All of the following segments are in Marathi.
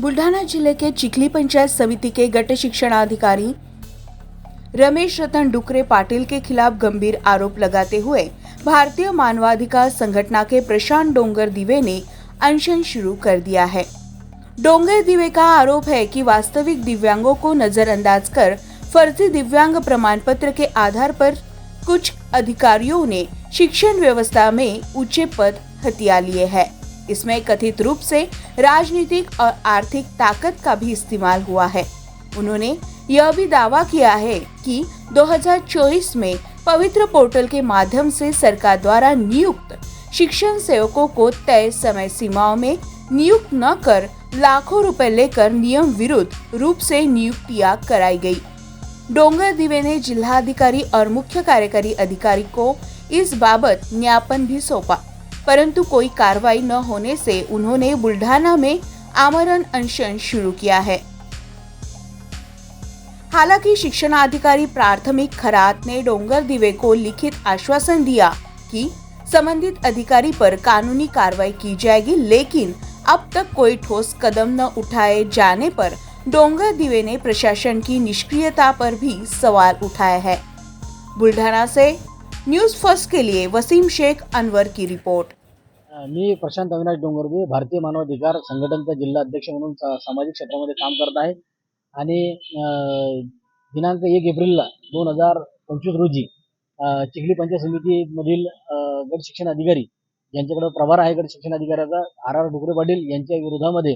बुल्ढाना जिले के चिखली पंचायत समिति के गट शिक्षणाधिकारी रमेश रतन डुकरे पाटिल के खिलाफ गंभीर आरोप लगाते हुए भारतीय मानवाधिकार संगठन के प्रशांत डोंगर दिवे ने अनशन शुरू कर दिया है। डोंगर दिवे का आरोप है कि वास्तविक दिव्यांगों को नजरअंदाज कर फर्जी दिव्यांग प्रमाण पत्र के आधार पर कुछ अधिकारियों ने शिक्षण व्यवस्था में ऊंचे पद हथिया लिए हैं। इसमें कथित रूप से राजनीतिक और आर्थिक ताकत का भी इस्तेमाल हुआ है। उन्होंने यह भी दावा किया है कि 2024 में पवित्र पोर्टल के माध्यम से सरकार द्वारा नियुक्त शिक्षण सेवकों को तय समय सीमाओं में नियुक्त न कर लाखों रुपए लेकर नियम विरुद्ध रूप से नियुक्तियां कराई गई। डोंगर दिवे ने जिलाधिकारी और मुख्य कार्यकारी अधिकारी को इस बाबत ज्ञापन भी सौंपा, परंतु कोई कार्रवाई न होने से उन्होंने बुल्ढाना में आमरण अनशन शुरू किया है। हालांकि शिक्षणाधिकारी प्राथमिक खरात ने डोंगर दिवे को लिखित आश्वासन दिया कि संबंधित अधिकारी पर कानूनी कार्रवाई की जाएगी, लेकिन अब तक कोई ठोस कदम न उठाए जाने पर डोंगर दिवे ने प्रशासन की निष्क्रियता पर भी सवाल उठाया है। बुल्ढाना से न्यूज फर्स्ट के लिए वसीम शेख अनवर की रिपोर्ट। मी प्रशांत अविनाश डोंगरदे भारतीय मानवाधिकार संघटनेचा जिल्हा अध्यक्ष म्हणून सामाजिक क्षेत्रामध्ये काम करत आहे आणि दिनांक 1 एप्रिलला 2025 रोजी चिखली पंचायत समितीमधील गट शिक्षण अधिकारी यांच्याकडे प्रभार आहे गट शिक्षण अधिकाऱ्याचा आर डुकरे पाटील यांच्या विरोधामध्ये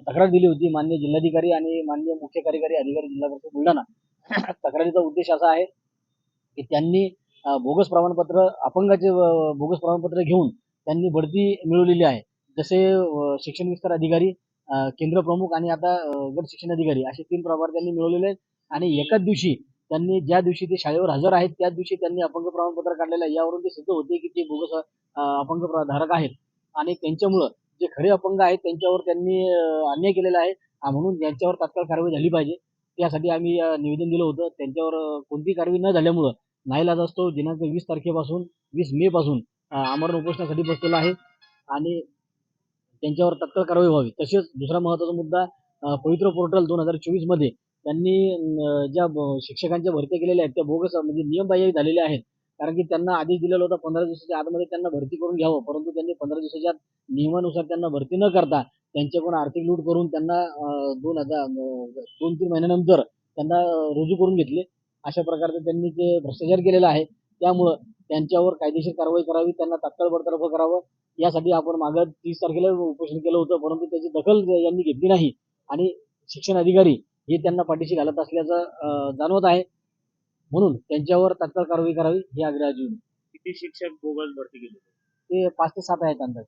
तक्रार दिली होती माननीय जिल्हाधिकारी आणि माननीय मुख्य कार्यकारी अधिकारी जिल्हा परिषद बुलढाणा। तक्रारीचा उद्देश असा आहे की त्यांनी बोगस प्रमाणपत्र अपंगाचे बोगस प्रमाणपत्र घेऊन त्यांनी बढती मिळवलेली आहे। जसे शिक्षण विस्तार अधिकारी, केंद्र प्रमुख आणि आता गट शिक्षण अधिकारी असे 3 प्रभार त्यांनी मिळवलेले आहेत आणि एकाच दिवशी त्यांनी ज्या दिवशी ते शाळेवर हजर आहेत त्याच दिवशी त्यांनी अपंग प्रमाणपत्र काढलेलं आहे। यावरून ते सिद्ध होते की ते बोगस अपंग धारक आहेत आणि त्यांच्यामुळे जे खरे अपंग आहेत त्यांच्यावर त्यांनी अन्याय केलेला आहे, म्हणून त्यांच्यावर तात्काळ कारवाई झाली पाहिजे। त्यासाठी आम्ही निवेदन दिलं होतं। त्यांच्यावर कोणतीही कारवाई न झाल्यामुळे नाईलाजास्तव दिनांक 20 तारखेपासून 20 मे पासून आमरण उपोषणासाठी बसलेला आहे आणि त्यांच्यावर तत्काळ कारवाई व्हावी। तसेच दुसरा महत्त्वाचा मुद्दा, पवित्र पोर्टल 2024 मध्ये त्यांनी ज्या शिक्षकांच्या भरती केलेल्या आहेत त्या बोगस म्हणजे नियमबाह्य झालेल्या आहेत। कारण की त्यांना आदेश दिलेला होता 15 दिवसाच्या आतमध्ये त्यांना भरती करून घ्यावं, परंतु त्यांनी 15 दिवसाच्या नियमानुसार त्यांना भरती न करता त्यांच्याकडून आर्थिक लूट करून त्यांना 2-3 महिन्यानंतर त्यांना रुजू करून घेतले। अशा प्रकारे त्यांनी ते भ्रष्टाचार केलेला आहे। त्यामुळे त्यांच्यावर कायदेशीर कारवाई करावी, त्यांना तात्काळ बडतर्फ करावं। यासाठी आपण मागं 30 तारखेला उपोषण केलं होतं, परंतु त्याची दखल यांनी घेतली नाही आणि शिक्षण अधिकारी हे त्यांना पाठीशी घालत असल्याचं जाणवत आहे। म्हणून त्यांच्यावर तात्काळ कारवाई करावी ही आग्रहाची विनंती। किती शिक्षक बोगस भरती केले? ते 5 ते 7 आहेत अंदाजे।